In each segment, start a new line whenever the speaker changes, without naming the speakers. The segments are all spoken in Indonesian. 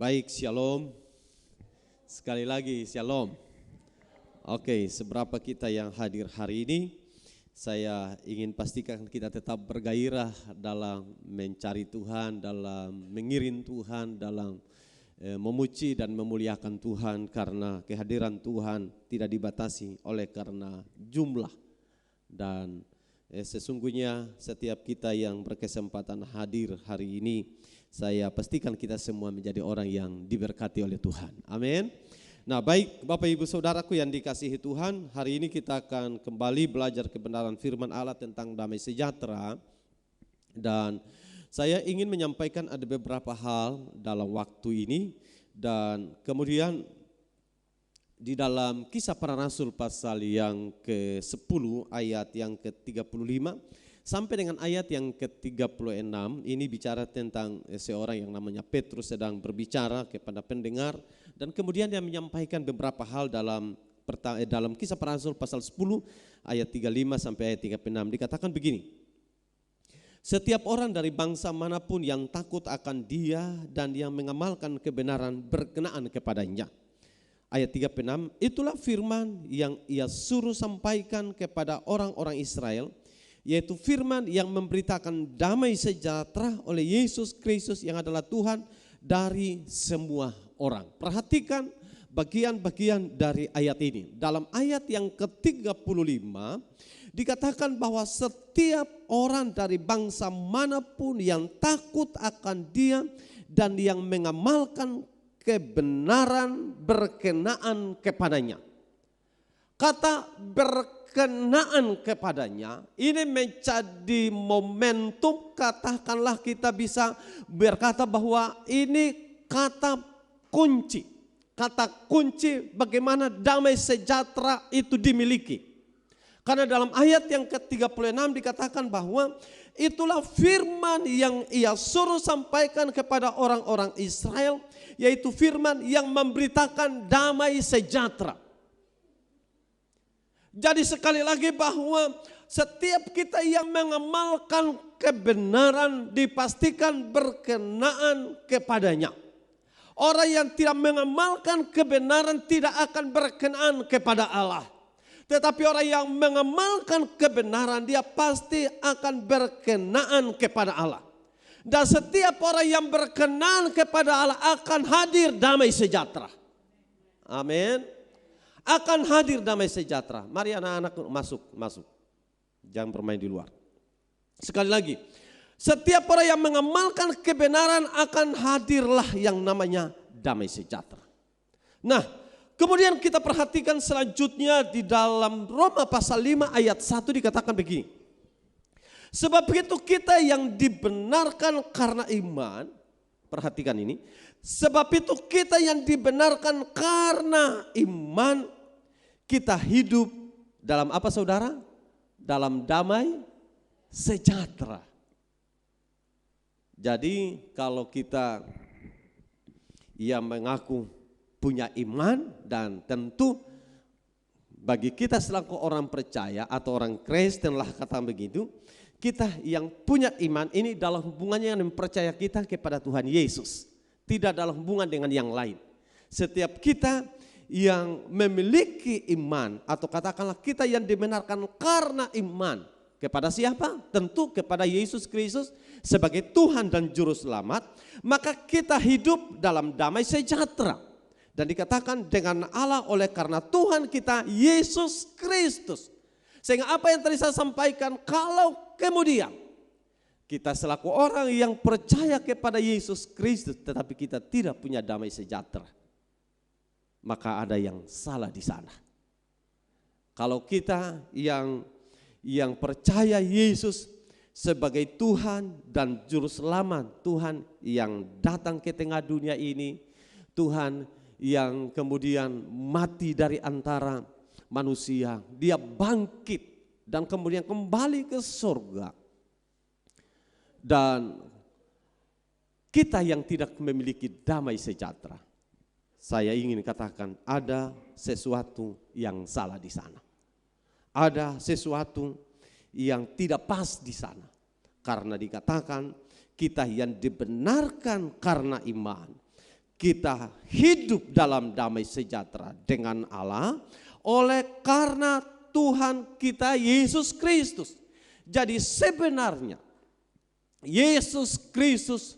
Baik, shalom. Sekali lagi, shalom. Oke, seberapa kita yang hadir hari ini, saya ingin pastikan kita tetap bergairah dalam mencari Tuhan, dalam mengiring Tuhan, dalam memuji dan memuliakan Tuhan, karena kehadiran Tuhan tidak dibatasi oleh karena jumlah. Dan sesungguhnya setiap kita yang berkesempatan hadir hari ini, saya pastikan kita semua menjadi orang yang diberkati oleh Tuhan. Amin. Nah, baik Bapak Ibu Saudaraku yang dikasihi Tuhan, hari ini kita akan kembali belajar kebenaran firman Allah tentang damai sejahtera. Dan saya ingin menyampaikan ada beberapa hal dalam waktu ini. Dan kemudian di dalam Kisah Para Rasul pasal yang ke-10 ayat yang ke-35 sampai dengan ayat yang ke-36, ini bicara tentang seorang yang namanya Petrus sedang berbicara kepada pendengar, dan kemudian dia menyampaikan beberapa hal dalam Kisah Para Rasul pasal 10 ayat 35 sampai ayat 36. Dikatakan begini: setiap orang dari bangsa manapun yang takut akan Dia dan yang mengamalkan kebenaran berkenaan kepadanya. Ayat 36, itulah firman yang Ia suruh sampaikan kepada orang-orang Israel, yaitu firman yang memberitakan damai sejahtera oleh Yesus Kristus yang adalah Tuhan dari semua orang. Perhatikan bagian-bagian dari ayat ini. Dalam ayat yang ke-35 dikatakan bahwa setiap orang dari bangsa manapun yang takut akan Dia dan yang mengamalkan kebenaran berkenaan kepadanya. Kata berkenaan kepadanya ini menjadi momentum, katakanlah kita bisa berkata bahwa ini kata kunci. Kata kunci bagaimana damai sejahtera itu dimiliki. Karena dalam ayat yang ke-36 dikatakan bahwa itulah firman yang Ia suruh sampaikan kepada orang-orang Israel, yaitu firman yang memberitakan damai sejahtera. Jadi sekali lagi bahwa setiap kita yang mengamalkan kebenaran dipastikan berkenaan kepadanya. Orang yang tidak mengamalkan kebenaran tidak akan berkenaan kepada Allah. Tetapi orang yang mengamalkan kebenaran dia pasti akan berkenaan kepada Allah. Dan setiap orang yang berkenan kepada Allah akan hadir damai sejahtera. Amin. Akan hadir damai sejahtera. Mari anak-anak masuk. Jangan bermain di luar. Sekali lagi, setiap orang yang mengamalkan kebenaran akan hadirlah yang namanya damai sejahtera. Nah, kemudian kita perhatikan selanjutnya di dalam Roma pasal 5 ayat 1 dikatakan begini. Sebab itu kita yang dibenarkan karena iman, perhatikan ini. Sebab itu kita yang dibenarkan karena iman, kita hidup dalam apa saudara? Dalam damai sejahtera. Jadi kalau kita yang mengaku punya iman, dan tentu bagi kita selaku orang percaya atau orang Kristen lah kata begitu, kita yang punya iman ini dalam hubungannya yang mempercaya kita kepada Tuhan Yesus. Tidak dalam hubungan dengan yang lain. Setiap kita yang memiliki iman atau katakanlah kita yang dibenarkan karena iman kepada siapa? Tentu kepada Yesus Kristus sebagai Tuhan dan Juru Selamat. Maka kita hidup dalam damai sejahtera. Dan dikatakan dengan Allah oleh karena Tuhan kita Yesus Kristus. Sehingga apa yang tadi saya sampaikan, kalau kemudian kita selaku orang yang percaya kepada Yesus Kristus tetapi kita tidak punya damai sejahtera, maka ada yang salah di sana. Kalau kita yang percaya Yesus sebagai Tuhan dan Juru Selamat, Tuhan yang datang ke tengah dunia ini, Tuhan yang kemudian mati dari antara manusia, Dia bangkit dan kemudian kembali ke surga. Dan kita yang tidak memiliki damai sejahtera, saya ingin katakan ada sesuatu yang salah di sana. Ada sesuatu yang tidak pas di sana. Karena dikatakan kita yang dibenarkan karena iman, kita hidup dalam damai sejahtera dengan Allah oleh karena Tuhan kita Yesus Kristus. Jadi sebenarnya Yesus Kristus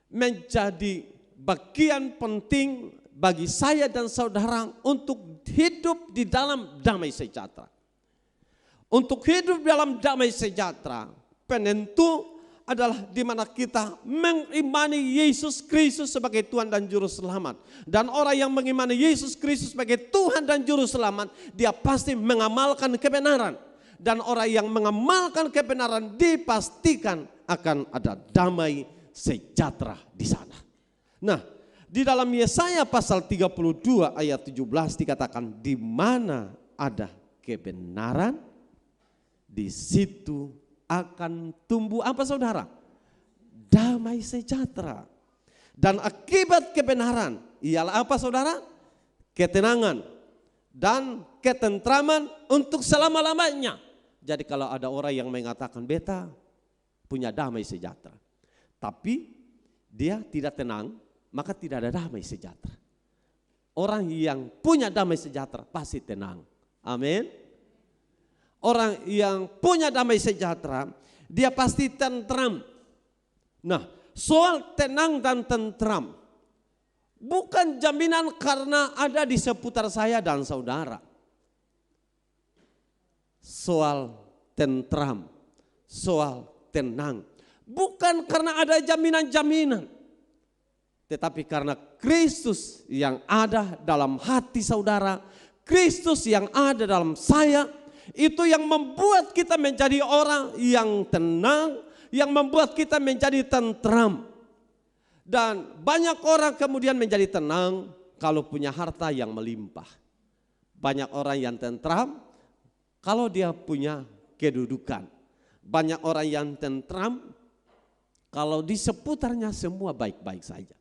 menjadi bagian penting bagi saya dan saudara untuk hidup di dalam damai sejahtera. Untuk hidup dalam damai sejahtera, penentu adalah di mana kita mengimani Yesus Kristus sebagai Tuhan dan Juru Selamat. Dan orang yang mengimani Yesus Kristus sebagai Tuhan dan Juru Selamat, dia pasti mengamalkan kebenaran. Dan orang yang mengamalkan kebenaran dipastikan akan ada damai sejahtera di sana. Nah, di dalam Yesaya pasal 32 ayat 17 dikatakan, di mana ada kebenaran, di situ akan tumbuh apa saudara? Damai sejahtera. Dan akibat kebenaran ialah apa saudara? Ketenangan dan ketentraman untuk selama-lamanya. Jadi kalau ada orang yang mengatakan beta punya damai sejahtera, tapi dia tidak tenang, maka tidak ada damai sejahtera. Orang yang punya damai sejahtera pasti tenang. Amin. Orang yang punya damai sejahtera, dia pasti tentram. Nah, soal tenang dan tentram bukan jaminan karena ada di seputar saya dan saudara. Soal tentram, soal tenang, bukan karena ada jaminan-jaminan, tetapi karena Kristus yang ada dalam hati saudara, Kristus yang ada dalam saya, itu yang membuat kita menjadi orang yang tenang, yang membuat kita menjadi tentram. Dan banyak orang kemudian menjadi tenang kalau punya harta yang melimpah. Banyak orang yang tentram kalau dia punya kedudukan. Banyak orang yang tentram kalau di seputarnya semua baik-baik saja.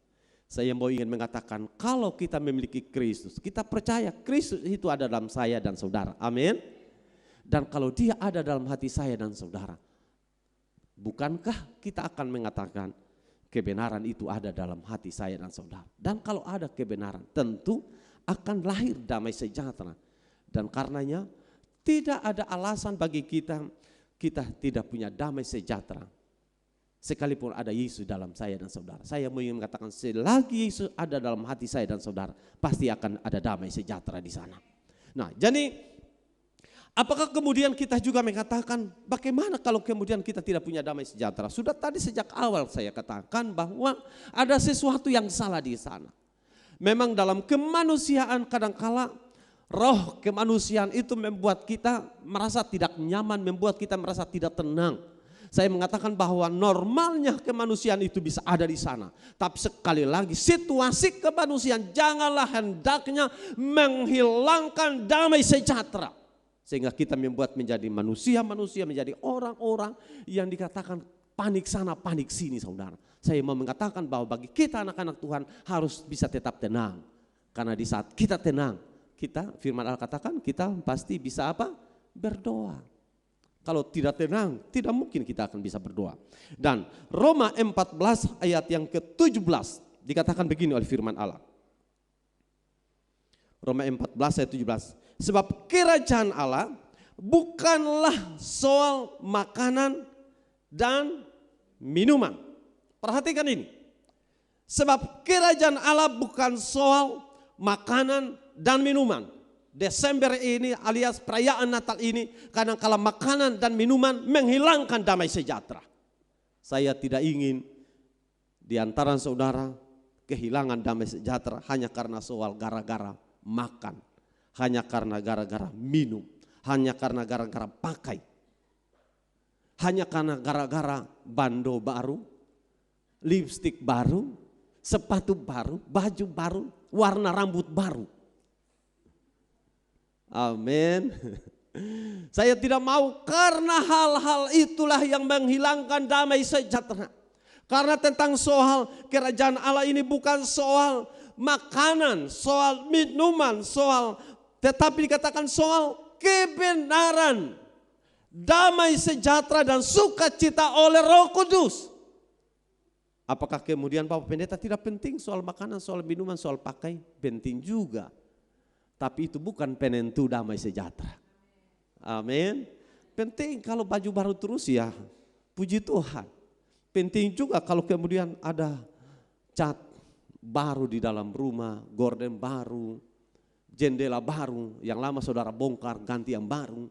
Saya mau ingin mengatakan, kalau kita memiliki Kristus, kita percaya Kristus itu ada dalam saya dan saudara. Amin. Dan kalau dia ada dalam hati saya dan saudara, bukankah kita akan mengatakan kebenaran itu ada dalam hati saya dan saudara? Dan kalau ada kebenaran, tentu akan lahir damai sejahtera. Dan karenanya tidak ada alasan bagi kita tidak punya damai sejahtera. Sekalipun ada Yesus dalam saya dan saudara. Saya mau ingin mengatakan, selagi Yesus ada dalam hati saya dan saudara, pasti akan ada damai sejahtera di sana. Nah, jadi apakah kemudian kita juga mengatakan bagaimana kalau kemudian kita tidak punya damai sejahtera? Sudah tadi sejak awal saya katakan bahwa ada sesuatu yang salah di sana. Memang dalam kemanusiaan kadangkala roh kemanusiaan itu membuat kita merasa tidak nyaman, membuat kita merasa tidak tenang. Saya mengatakan bahwa normalnya kemanusiaan itu bisa ada di sana. Tapi sekali lagi situasi kemanusiaan janganlah hendaknya menghilangkan damai sejahtera. Sehingga kita membuat menjadi manusia-manusia, menjadi orang-orang yang dikatakan panik sana, panik sini saudara. Saya mau mengatakan bahwa bagi kita anak-anak Tuhan harus bisa tetap tenang. Karena di saat kita tenang, kita firman Allah katakan kita pasti bisa apa? Berdoa. Kalau tidak tenang, tidak mungkin kita akan bisa berdoa. Dan Roma 14 ayat yang ke-17 dikatakan begini oleh firman Allah. Roma 14 ayat 17. Sebab kerajaan Allah bukanlah soal makanan dan minuman. Perhatikan ini. Sebab kerajaan Allah bukan soal makanan dan minuman. Desember ini alias perayaan Natal ini kadang-kala makanan dan minuman menghilangkan damai sejahtera. Saya tidak ingin di antara saudara kehilangan damai sejahtera hanya karena soal gara-gara makan, hanya karena gara-gara minum, hanya karena gara-gara pakai, hanya karena gara-gara bando baru, lipstik baru, sepatu baru, baju baru, warna rambut baru. Amin. Saya tidak mau karena hal-hal itulah yang menghilangkan damai sejahtera. Karena tentang soal kerajaan Allah ini bukan soal makanan, soal minuman, tetapi dikatakan soal kebenaran, damai sejahtera dan sukacita oleh Roh Kudus. Apakah kemudian Bapak Pendeta tidak penting soal makanan, soal minuman, soal pakai? Penting juga. Tapi itu bukan penentu damai sejahtera. Amin. Penting kalau baju baru terus ya, puji Tuhan. Penting juga kalau kemudian ada cat baru di dalam rumah, gorden baru, jendela baru, yang lama saudara bongkar ganti yang baru,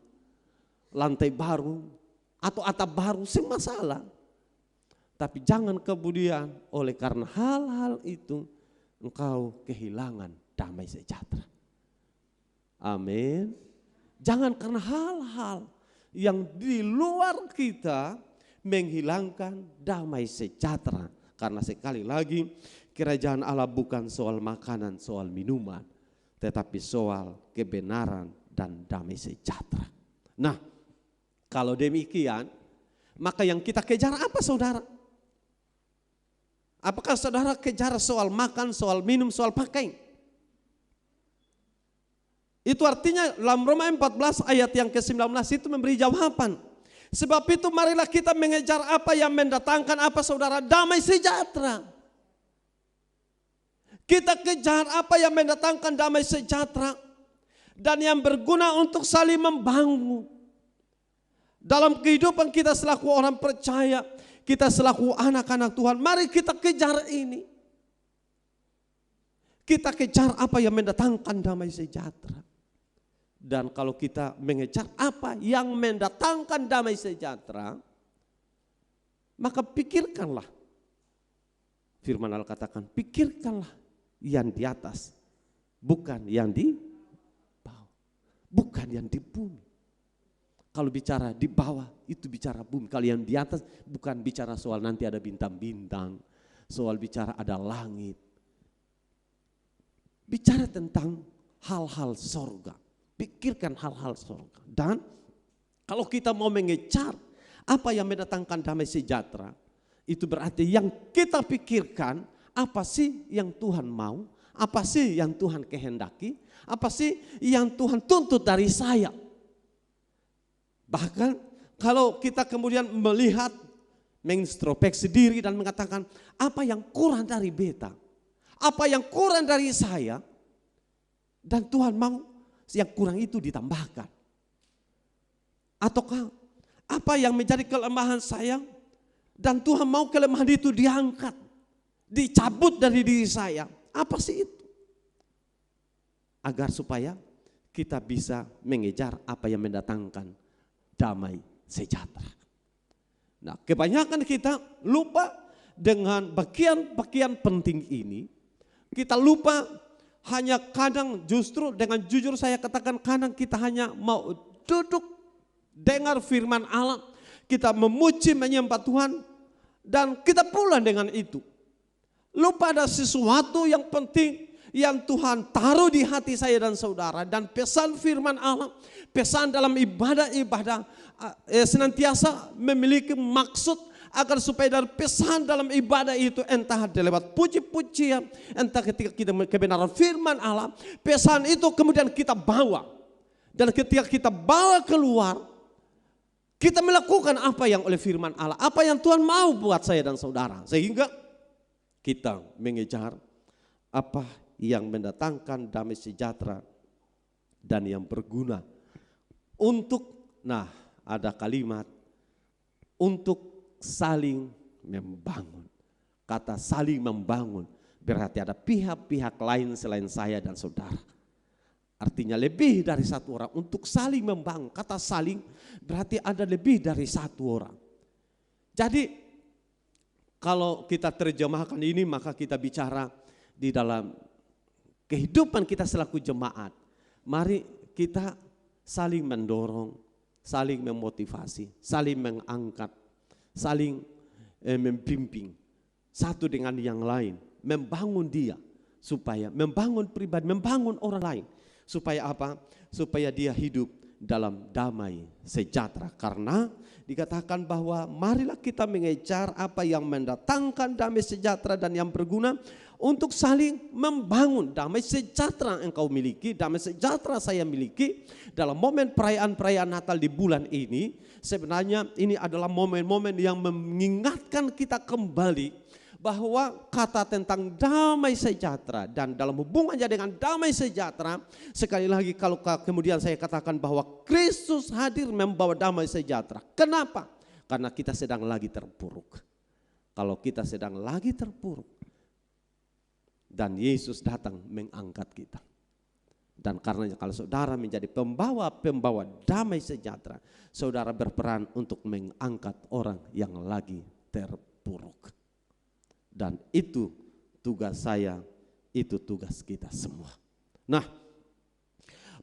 lantai baru, atau atap baru, semua masalah. Tapi jangan kemudian oleh karena hal-hal itu engkau kehilangan damai sejahtera. Amin. Jangan karena hal-hal yang di luar kita menghilangkan damai sejahtera. Karena sekali lagi kerajaan Allah bukan soal makanan, soal minuman, tetapi soal kebenaran dan damai sejahtera. Nah, kalau demikian, maka yang kita kejar apa saudara? Apakah saudara kejar soal makan, soal minum, soal pakai? Itu artinya dalam Roma 14 ayat yang ke-19 itu memberi jawaban. Sebab itu marilah kita mengejar apa yang mendatangkan apa saudara? Damai sejahtera. Kita kejar apa yang mendatangkan damai sejahtera dan yang berguna untuk saling membangun. Dalam kehidupan kita selaku orang percaya, kita selaku anak-anak Tuhan, mari kita kejar ini. Kita kejar apa yang mendatangkan damai sejahtera. Dan kalau kita mengejar apa yang mendatangkan damai sejahtera, maka pikirkanlah. Firman Allah katakan, pikirkanlah yang di atas, bukan yang di bawah, bukan yang di bumi. Kalau bicara di bawah itu bicara bumi, kalau yang di atas bukan bicara soal nanti ada bintang-bintang, soal bicara ada langit. Bicara tentang hal-hal sorga, pikirkan hal-hal sorga. Dan kalau kita mau mengejar apa yang mendatangkan damai sejahtera, itu berarti yang kita pikirkan apa sih yang Tuhan mau, apa sih yang Tuhan kehendaki, apa sih yang Tuhan tuntut dari saya. Bahkan kalau kita kemudian melihat, mengintrospeksi diri dan mengatakan apa yang kurang dari beta, apa yang kurang dari saya, dan Tuhan mau yang kurang itu ditambahkan. Ataukah apa yang menjadi kelemahan saya dan Tuhan mau kelemahan itu diangkat, dicabut dari diri saya. Apa sih itu? Agar supaya kita bisa mengejar apa yang mendatangkan damai sejahtera. Nah, kebanyakan kita lupa dengan bagian-bagian penting ini. Kita lupa hanya kadang, justru dengan jujur saya katakan, kadang kita hanya mau duduk dengar firman Allah, kita memuji menyembah Tuhan dan kita pulang dengan itu. Lupa ada sesuatu yang penting yang Tuhan taruh di hati saya dan saudara, dan pesan firman Allah, pesan dalam ibadah-ibadah senantiasa memiliki maksud agar supaya dari pesan dalam ibadah itu, entah lewat puji-pujian, entah ketika kita kebenaran firman Allah, pesan itu kemudian kita bawa, dan ketika kita bawa keluar, kita melakukan apa yang oleh firman Allah, apa yang Tuhan mau buat saya dan saudara, sehingga kita mengejar apa yang mendatangkan damai sejahtera dan yang berguna untuk, nah ada kalimat, untuk saling membangun. Kata saling membangun berarti ada pihak-pihak lain selain saya dan saudara. Artinya lebih dari satu orang untuk saling membangun. Kata saling berarti ada lebih dari satu orang. Jadi kalau kita terjemahkan ini, maka kita bicara di dalam kehidupan kita selaku jemaat. Mari kita saling mendorong, saling memotivasi, saling mengangkat, saling membimbing satu dengan yang lain, membangun dia, supaya membangun pribadi, membangun orang lain, supaya apa? Supaya dia hidup dalam damai sejahtera. Karena dikatakan bahwa marilah kita mengejar apa yang mendatangkan damai sejahtera dan yang berguna untuk saling membangun. Damai sejahtera engkau miliki, damai sejahtera saya miliki dalam momen perayaan-perayaan Natal di bulan ini. Sebenarnya ini adalah momen-momen yang mengingatkan kita kembali bahwa kata tentang damai sejahtera dan dalam hubungannya dengan damai sejahtera, sekali lagi kalau kemudian saya katakan bahwa Kristus hadir membawa damai sejahtera. Kenapa? Karena kita sedang lagi terpuruk. Kalau kita sedang lagi terpuruk dan Yesus datang mengangkat kita. Dan karenanya kalau saudara menjadi pembawa damai sejahtera, saudara berperan untuk mengangkat orang yang lagi terpuruk. Dan itu tugas saya, itu tugas kita semua. Nah,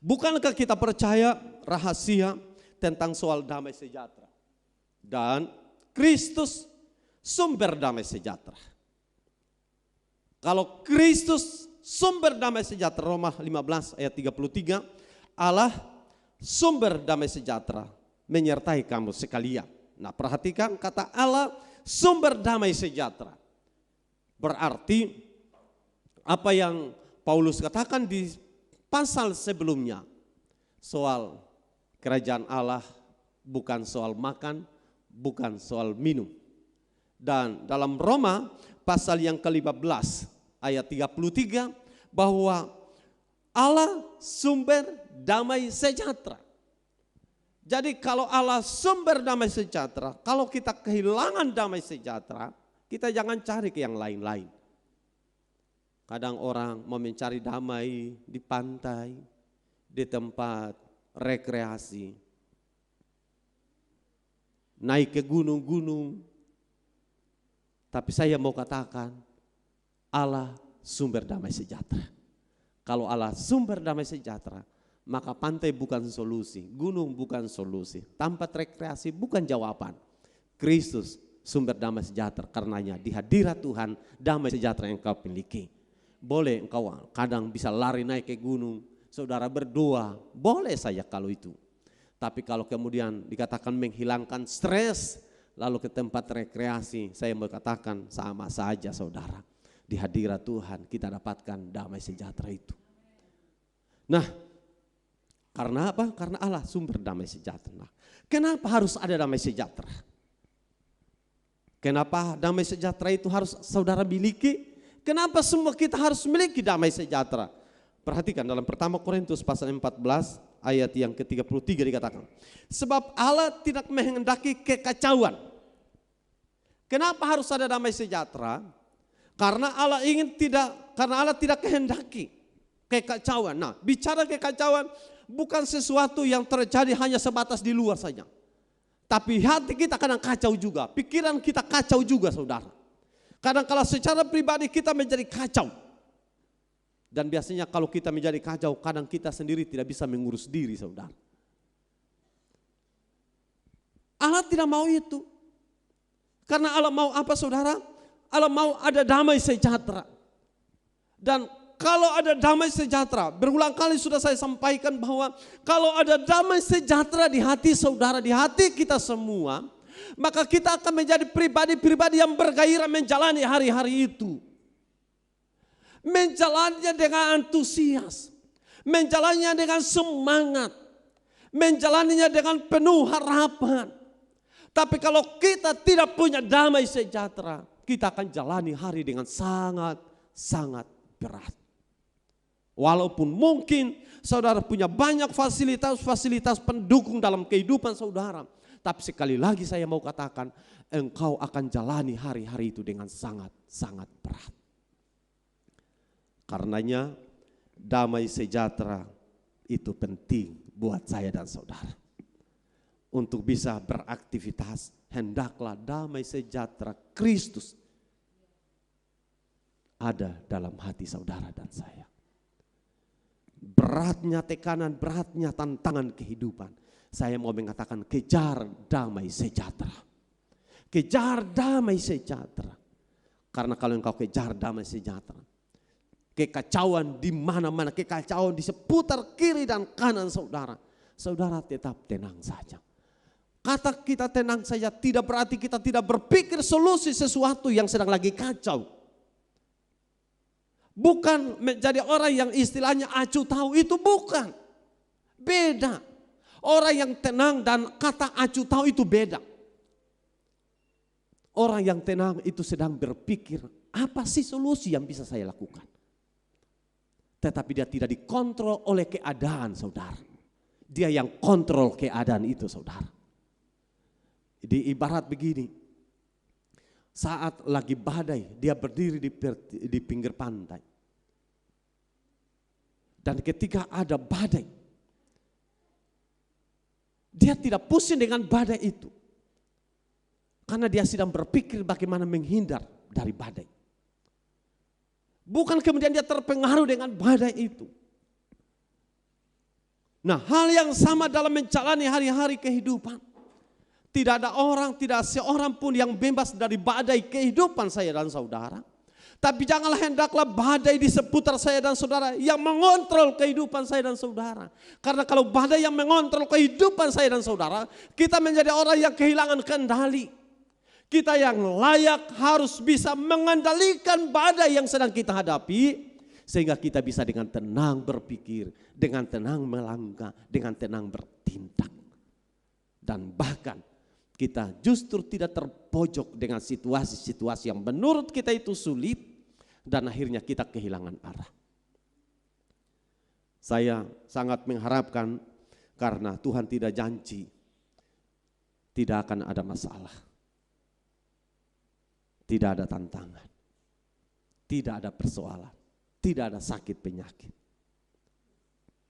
bukankah kita percaya rahasia tentang soal damai sejahtera? Dan Kristus sumber damai sejahtera. Kalau Kristus sumber damai sejahtera, Roma 15 ayat 33, Allah sumber damai sejahtera menyertai kamu sekalian. Nah, perhatikan kata Allah sumber damai sejahtera. Berarti apa yang Paulus katakan di pasal sebelumnya, soal kerajaan Allah bukan soal makan, bukan soal minum. Dan dalam Roma pasal yang ke-15 ayat 33 bahwa Allah sumber damai sejahtera. Jadi kalau Allah sumber damai sejahtera, kalau kita kehilangan damai sejahtera, kita jangan cari ke yang lain-lain. Kadang orang mau mencari damai di pantai, di tempat rekreasi, naik ke gunung-gunung. Tapi saya mau katakan, Allah sumber damai sejahtera. Kalau Allah sumber damai sejahtera, maka pantai bukan solusi, gunung bukan solusi, tempat rekreasi bukan jawaban. Kristus sumber damai sejahtera, karenanya di hadirat Tuhan damai sejahtera yang kau miliki. Boleh engkau kadang bisa lari naik ke gunung, saudara berdoa, boleh saja kalau itu. Tapi kalau kemudian dikatakan menghilangkan stres, lalu ke tempat rekreasi, saya mau katakan sama saja saudara. Di hadirat Tuhan kita dapatkan damai sejahtera itu. Nah, karena apa? Karena Allah sumber damai sejahtera. Kenapa harus ada damai sejahtera? Kenapa damai sejahtera itu harus saudara miliki? Kenapa semua kita harus memiliki damai sejahtera? Perhatikan dalam 1 Korintus pasal 14 ayat yang ke-33 dikatakan. Sebab Allah tidak menghendaki kekacauan. Kenapa harus ada damai sejahtera? Karena Allah tidak kehendaki kekacauan. Nah, bicara kekacauan bukan sesuatu yang terjadi hanya sebatas di luar saja. Tapi hati kita kadang kacau juga, pikiran kita kacau juga saudara. Kadang kalau secara pribadi kita menjadi kacau. Dan biasanya kalau kita menjadi kacau, kadang kita sendiri tidak bisa mengurus diri saudara. Allah tidak mau itu. Karena Allah mau apa saudara? Allah mau ada damai sejahtera. Dan kalau ada damai sejahtera, berulang kali sudah saya sampaikan bahwa kalau ada damai sejahtera di hati saudara, di hati kita semua, maka kita akan menjadi pribadi-pribadi yang bergairah menjalani hari-hari itu. Menjalannya dengan antusias, menjalannya dengan semangat, menjalaninya dengan penuh harapan. Tapi kalau kita tidak punya damai sejahtera, kita akan jalani hari dengan sangat-sangat berat. Walaupun mungkin saudara punya banyak fasilitas pendukung dalam kehidupan saudara. Tapi sekali lagi saya mau katakan, engkau akan jalani hari-hari itu dengan sangat-sangat berat. Karenanya damai sejahtera itu penting buat saya dan saudara. Untuk bisa beraktivitas, hendaklah damai sejahtera Kristus ada dalam hati saudara dan saya. Beratnya tekanan, beratnya tantangan kehidupan, saya mau mengatakan kejar damai sejahtera. Kejar damai sejahtera. Karena kalau engkau kejar damai sejahtera, kekacauan di mana-mana, kekacauan di seputar kiri dan kanan saudara, saudara tetap tenang saja. Kata kita tenang saja tidak berarti kita tidak berpikir solusi sesuatu yang sedang lagi kacau. Bukan menjadi orang yang istilahnya acuh tahu, itu bukan. Beda. Orang yang tenang dan kata acuh tahu itu beda. Orang yang tenang itu sedang berpikir, apa sih solusi yang bisa saya lakukan? Tetapi dia tidak dikontrol oleh keadaan, saudara. Dia yang kontrol keadaan itu, saudara. Di ibarat begini, saat lagi badai, dia berdiri di pinggir pantai. Dan ketika ada badai, dia tidak pusing dengan badai itu. Karena dia sedang berpikir bagaimana menghindar dari badai. Bukan kemudian dia terpengaruh dengan badai itu. Nah, hal yang sama dalam menjalani hari-hari kehidupan. Tidak ada orang, tidak seorang pun yang bebas dari badai kehidupan saya dan saudara. Tapi janganlah hendaklah badai di seputar saya dan saudara yang mengontrol kehidupan saya dan saudara. Karena kalau badai yang mengontrol kehidupan saya dan saudara, kita menjadi orang yang kehilangan kendali. Kita yang layak harus bisa mengendalikan badai yang sedang kita hadapi. Sehingga kita bisa dengan tenang berpikir, dengan tenang melangkah, dengan tenang bertindak. Dan bahkan kita justru tidak terpojok dengan situasi-situasi yang menurut kita itu sulit dan akhirnya kita kehilangan arah. Saya sangat mengharapkan karena Tuhan tidak janji tidak akan ada masalah. Tidak ada tantangan. Tidak ada persoalan. Tidak ada sakit penyakit.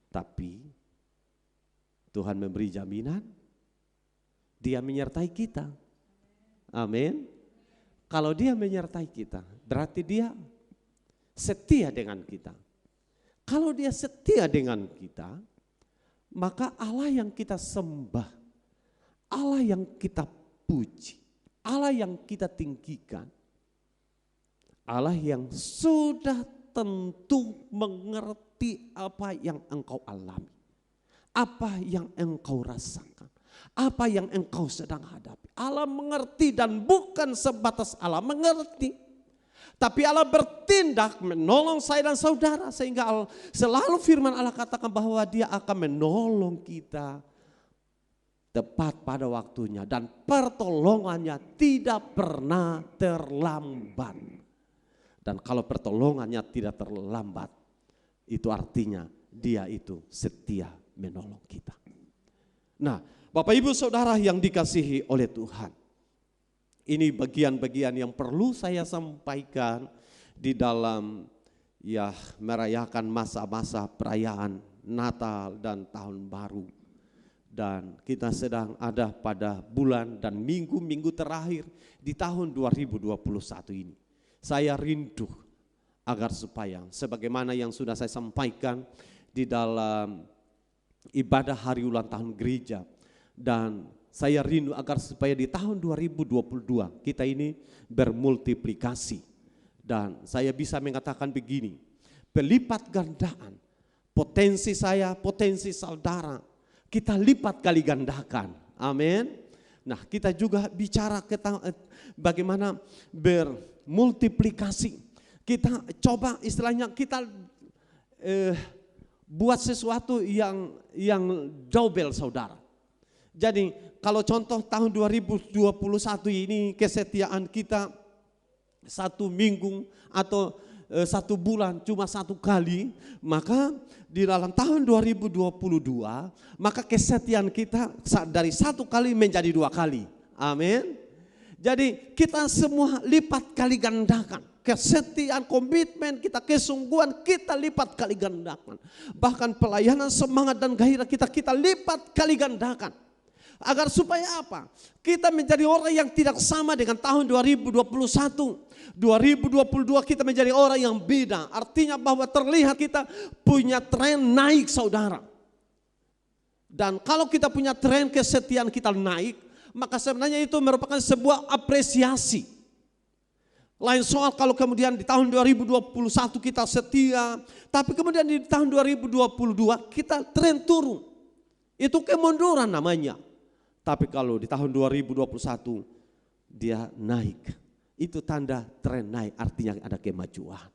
Tapi Tuhan memberi jaminan Dia menyertai kita. Amin. Kalau Dia menyertai kita, berarti Dia setia dengan kita. Kalau Dia setia dengan kita, maka Allah yang kita sembah, Allah yang kita puji, Allah yang kita tinggikan, Allah yang sudah tentu mengerti apa yang engkau alami, apa yang engkau rasakan, apa yang engkau sedang hadapi. Allah mengerti dan bukan sebatas Allah mengerti. Tapi Allah bertindak menolong saya dan saudara. Sehingga selalu firman Allah katakan bahwa Dia akan menolong kita tepat pada waktunya. Dan pertolongannya tidak pernah terlambat. Dan kalau pertolongannya tidak terlambat, itu artinya Dia itu setia menolong kita. Nah, Bapak Ibu Saudara yang dikasihi oleh Tuhan, ini bagian-bagian yang perlu saya sampaikan di dalam merayakan masa-masa perayaan Natal dan Tahun Baru. Dan kita sedang ada pada bulan dan minggu-minggu terakhir di tahun 2021 ini. Saya rindu agar supaya sebagaimana yang sudah saya sampaikan di dalam ibadah hari ulang tahun gereja, dan saya rindu agar supaya di tahun 2022 kita ini bermultiplikasi. Dan saya bisa mengatakan begini, pelipat gandaan potensi saya, potensi saudara, kita lipat kali gandakan. Amin. Nah, kita juga bicara bagaimana bermultiplikasi. Kita coba istilahnya kita buat sesuatu yang double, saudara. Jadi kalau contoh tahun 2021 ini kesetiaan kita 1 minggu atau 1 bulan cuma 1 kali, maka di dalam tahun 2022 maka kesetiaan kita dari 1 kali menjadi 2 kali. Amin. Jadi kita semua lipat kali gandakan. Kesetiaan, komitmen kita, kesungguhan kita lipat kali gandakan. Bahkan pelayanan, semangat dan gairah kita lipat kali gandakan. Agar supaya apa? Kita menjadi orang yang tidak sama dengan tahun 2021. 2022 kita menjadi orang yang beda. Artinya bahwa terlihat kita punya tren naik, saudara. Dan kalau kita punya tren kesetiaan kita naik, maka sebenarnya itu merupakan sebuah apresiasi. Lain soal kalau kemudian di tahun 2021 kita setia, tapi kemudian di tahun 2022 kita tren turun. Itu kemunduran namanya. Tapi kalau di tahun 2021 dia naik, itu tanda tren naik, artinya ada kemajuan.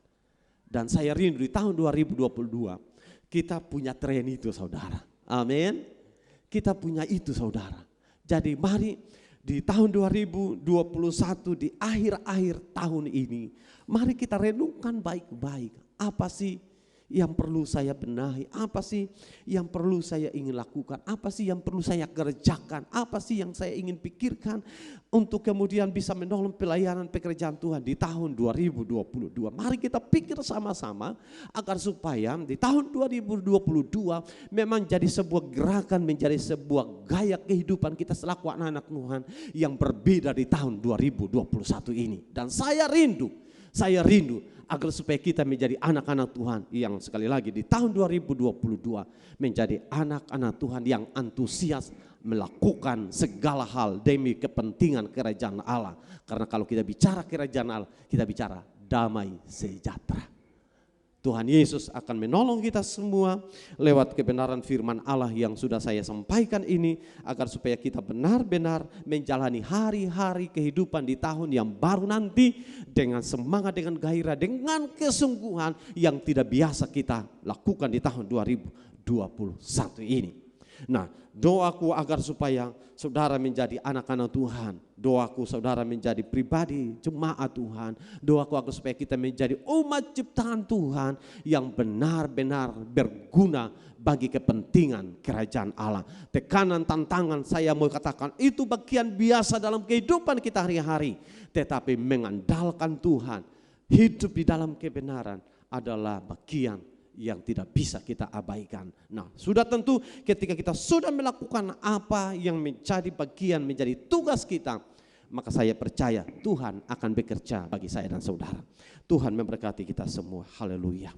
Dan saya rindu di tahun 2022 kita punya tren itu, saudara. Amin. Kita punya itu, saudara. Jadi mari di tahun 2021, di akhir-akhir tahun ini, mari kita renungkan baik-baik. Apa sih yang perlu saya benahi? Apa sih yang perlu saya ingin lakukan? Apa sih yang perlu saya kerjakan? Apa sih yang saya ingin pikirkan untuk kemudian bisa menolong pelayanan pekerjaan Tuhan di tahun 2022? Mari kita pikir sama-sama agar supaya di tahun 2022 memang jadi sebuah gerakan, menjadi sebuah gaya kehidupan kita selaku anak-anak Tuhan yang berbeda di tahun 2021 ini. Dan saya rindu agar supaya kita menjadi anak-anak Tuhan yang sekali lagi di tahun 2022 menjadi anak-anak Tuhan yang antusias melakukan segala hal demi kepentingan kerajaan Allah. Karena kalau kita bicara kerajaan Allah, kita bicara damai sejahtera. Tuhan Yesus akan menolong kita semua lewat kebenaran firman Allah yang sudah saya sampaikan ini, agar supaya kita benar-benar menjalani hari-hari kehidupan di tahun yang baru nanti dengan semangat, dengan gairah, dengan kesungguhan yang tidak biasa kita lakukan di tahun 2021 ini. Nah, doaku agar supaya saudara menjadi anak-anak Tuhan, doaku saudara menjadi pribadi jemaat Tuhan, doaku agar supaya kita menjadi umat ciptaan Tuhan yang benar-benar berguna bagi kepentingan kerajaan Allah. Tekanan, tantangan, saya mau katakan itu bagian biasa dalam kehidupan kita hari-hari, tetapi mengandalkan Tuhan, hidup di dalam kebenaran adalah bagian yang tidak bisa kita abaikan. Nah, sudah tentu ketika kita sudah melakukan apa yang menjadi bagian, menjadi tugas kita, maka saya percaya Tuhan akan bekerja bagi saya dan saudara. Tuhan memberkati kita semua. Haleluya.